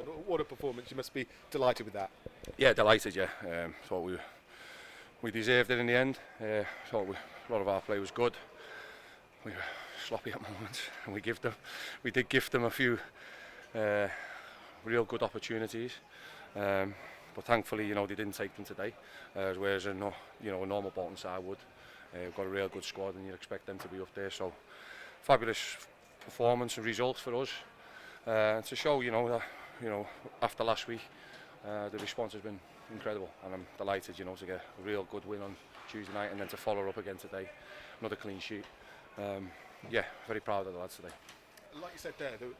on. What a performance! You must be delighted with that. Yeah, delighted. Yeah, thought we deserved it in the end. Thought a lot of our play was good. We were sloppy at moments, and we did give them a few real good opportunities. But thankfully, they didn't take them today, whereas a normal Bolton side would. We've got a real good squad, and you'd expect them to be up there. So, fabulous performance and results for us. To show, that after last week, the response has been incredible, and I'm delighted, to get a real good win on Tuesday night, and then to follow up again today, another clean sheet. Very proud of the lads today. Like you said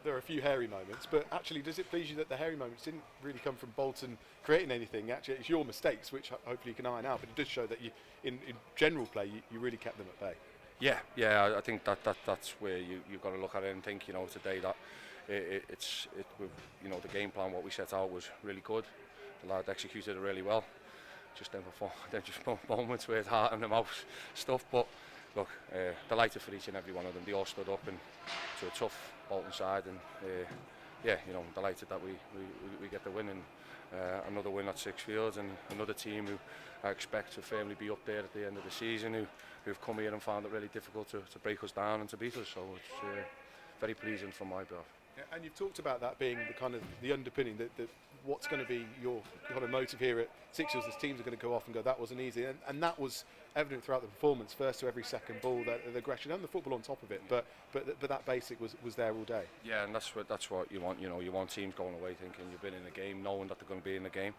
there are a few hairy moments, but actually does it please you that the hairy moments didn't really come from Bolton creating anything? Actually, it's your mistakes, which hopefully you can iron out, but it does show that you, in general play, you really kept them at bay. Yeah, I think that's where you've got to look at it and think, today that it's the game plan, what we set out was really good. The lad executed it really well. Just then moments where it's heart and the mouth stuff, but look, delighted for each and every one of them. They all stood up and to a tough Bolton side, and delighted that we get the win, and another win at Sixfields, and another team who I expect to firmly be up there at the end of the season, who've come here and found it really difficult to break us down and to beat us. So it's very pleasing from my behalf. Yeah, and you've talked about that being the kind of the underpinning, that what's going to be your kind of motive here at Sixfields. As teams are going to go off and go, that wasn't easy, and that was evident throughout the performance. First to every second ball, the aggression and the football on top of it. But that basic was there all day. Yeah, and that's what you want. You want teams going away thinking you've been in the game, knowing that they're going to be in the game.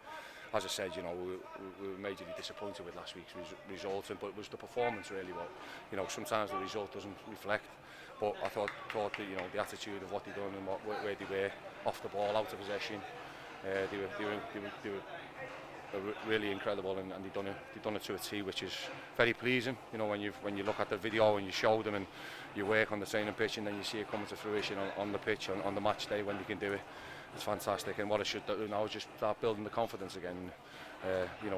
As I said, we were majorly disappointed with last week's result, but it was the performance really what, sometimes the result doesn't reflect. But I thought that, the attitude of what they done and where they were off the ball, out of possession, they were really incredible, and they done it to a T, which is very pleasing. When you look at the video and you show them and you work on the training pitch, and then you see it coming to fruition on the pitch on the match day when they can do it. It's fantastic, and what I should do now is just start building the confidence again.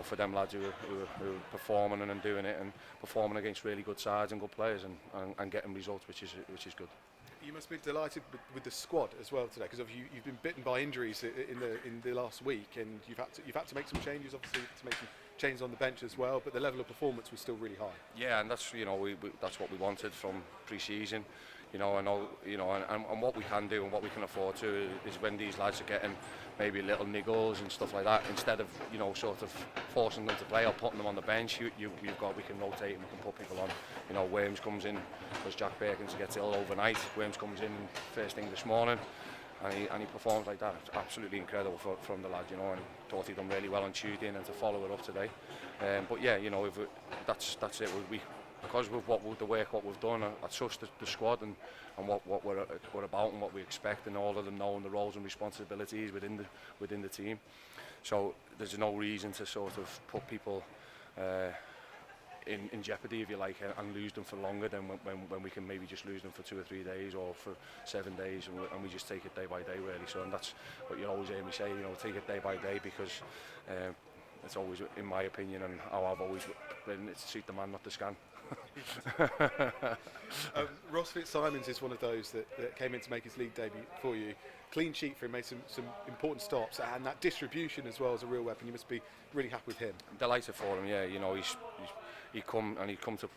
For them lads who are performing and doing it, and performing against really good sides and good players, and getting results, which is good. You must be delighted with the squad as well today, because you've been bitten by injuries in the last week, and you've had to make some changes, obviously, to make some changes on the bench as well. But the level of performance was still really high. Yeah, and that's that's what we wanted from pre-season. And what we can do and what we can afford to is when these lads are getting maybe little niggles and stuff like that, instead of sort of forcing them to play or putting them on the bench, we can rotate and we can put people on. Worms comes in because Jack Perkins gets ill overnight. Worms comes in first thing this morning, and he performs like that. It's absolutely incredible from the lad, and thought he done really well on Tuesday, and then to follow it up today. That's it. Because of what we've done, I trust the squad and what we're about and what we expect, and all of them knowing the roles and responsibilities within the team. So there's no reason to sort of put people in jeopardy, if you like, and lose them for longer than when we can maybe just lose them for 2 or 3 days or for 7 days, and we just take it day by day, really. So, and that's what you always hear me say, take it day by day, because it's always, in my opinion, and how I've always been, it's to suit the man, not the scan. Ross Fitzsimons is one of those that came in to make his league debut for you. Clean sheet for him, made some important stops, and that distribution as well is a real weapon. You must be really happy with him. I'm delighted for him. Yeah, he'd come to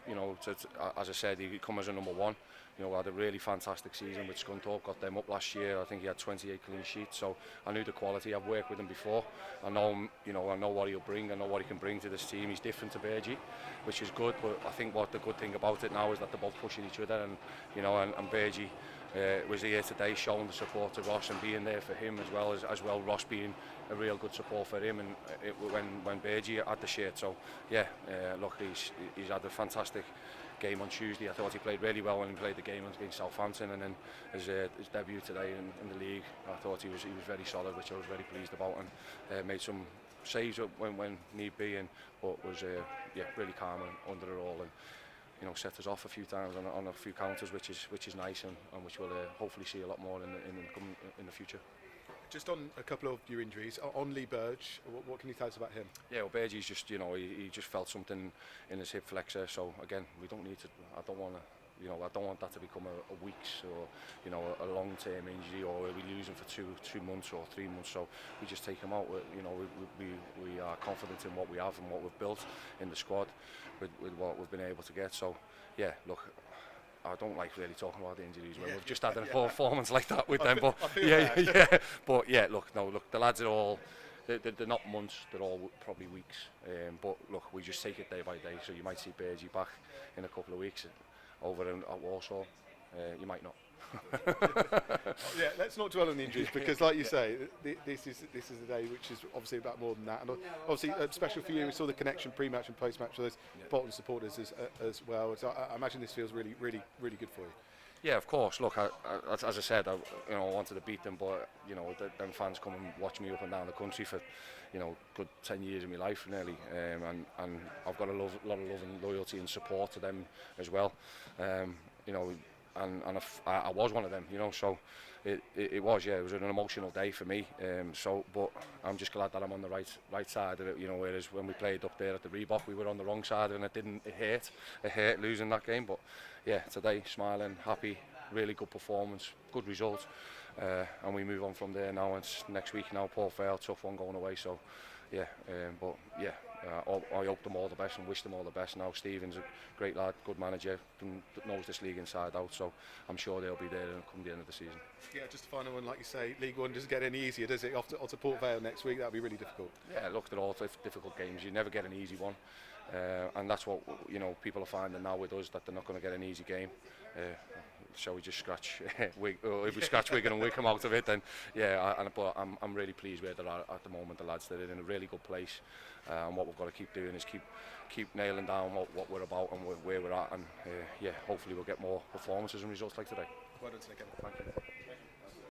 as I said, he'd come as a number one. Had a really fantastic season with Scunthorpe, got them up last year. I think he had 28 clean sheets, so I knew the quality. I've worked with him before. I know him, I know what he'll bring. I know what he can bring to this team. He's different to Bergie, which is good. But I think what the good thing about it now is that they're both pushing each other, and and Bergie was here today showing the support to Ross and being there for him as well Ross being a real good support for him, and when Bergie had the shirt. So look, he's had a fantastic game on Tuesday. I thought he played really well when he played the game against Southampton, and then his debut today in the league, I thought he was very solid, which I was very pleased about, and made some saves when need be, but was really calm and under it all, and set us off a few times on a few counters, which is nice, and which we'll hopefully see a lot more in the future. Just on a couple of your injuries, on Lee Burge, what can you tell us about him? Yeah, well, Bergie's just, he just felt something in his hip flexor. So again, we don't need to. I don't want to you know, I don't want that to become a week's or, you know, a long-term injury, or we'll be losing for 2 months or 3 months. So we just take him out. You know, we are confident in what we have and what we've built in the squad with what we've been able to get. So yeah, look, I don't like really talking about the injuries when we've just had a performance like that with them. But but yeah, look, the lads are all. They're not months, they're all probably weeks. But look, we just take it day by day. So you might see Bergie back in a couple of weeks over at Warsaw. You might not. Yeah, let's not dwell on the injuries, because, like you say, this is a day which is obviously about more than that. And obviously, special for you, we saw the connection pre-match and post-match with those Bolton supporters as well. So I imagine this feels really good for you. Yeah, of course. Look, as I said, I wanted to beat them, but you know, them fans come and watch me up and down the country for, you know, good 10 years of my life nearly, and I've got a lot of love and loyalty and support to them as well. You know, and I was one of them, you know, so it was an emotional day for me. But I'm just glad that I'm on the right side of it, you know. Whereas when we played up there at the Reebok, we were on the wrong side, and it hurt losing that game. But yeah, today smiling, happy, really good performance, good result, and we move on from there now. It's next week now, Port Vale, tough one going away. So yeah, but yeah. I hope them all the best and wish them all the best. Now Stephen's a great lad, good manager, knows this league inside out, so I'm sure they'll be there come the end of the season. Yeah, just a final one, like you say, League One doesn't get any easier, does it? Off to Port Vale next week, that'll be really difficult. Yeah, look, they're all difficult games. You never get an easy one, and that's what, you know, people are finding now with us, that they're not going to get an easy game. Shall we just scratch if we scratch Wigan and Wycombe out of it, then yeah. But I'm really pleased where they're at the moment. The lads, they're in a really good place, and what we've got to keep doing is keep nailing down what we're about and where we're at, and yeah, hopefully we'll get more performances and results like today. Well done, Kevin. Thank you.